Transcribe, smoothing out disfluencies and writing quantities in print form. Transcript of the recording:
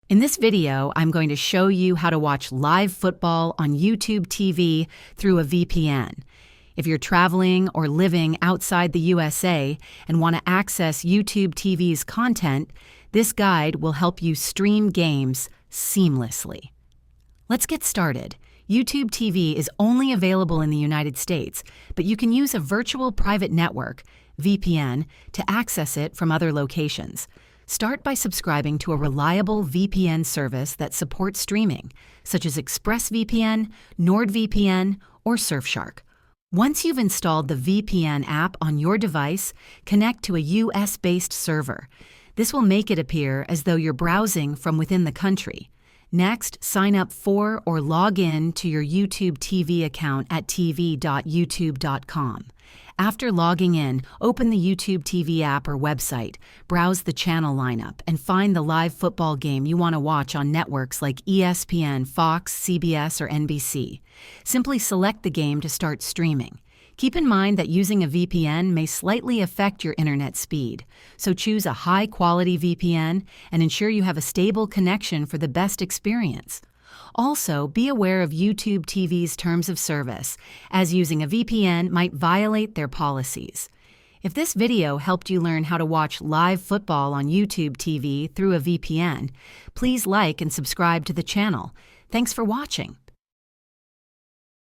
In this video, I'm going to show you how to watch live football on YouTube TV through a VPN. If you're traveling or living outside the USA and want to access YouTube TV's content, this guide will help you stream games seamlessly. Let's get started. YouTube TV is only available in the United States, but you can use a virtual private network, VPN, to access it from other locations. Start by subscribing to a reliable VPN service that supports streaming, such as ExpressVPN, NordVPN, or Surfshark. Once you've installed the VPN app on your device, connect to a US-based server. This will make it appear as though you're browsing from within the country. Next, sign up for or log in to your YouTube TV account at tv.youtube.com. After logging in, open the YouTube TV app or website, browse the channel lineup, and find the live football game you want to watch on networks like ESPN, Fox, CBS, or NBC. Simply select the game to start streaming. Keep in mind that using a VPN may slightly affect your internet speed, so choose a high-quality VPN and ensure you have a stable connection for the best experience. Also, be aware of YouTube TV's terms of service, as using a VPN might violate their policies. If this video helped you learn how to watch live football on YouTube TV through a VPN, please like and subscribe to the channel. Thanks for watching.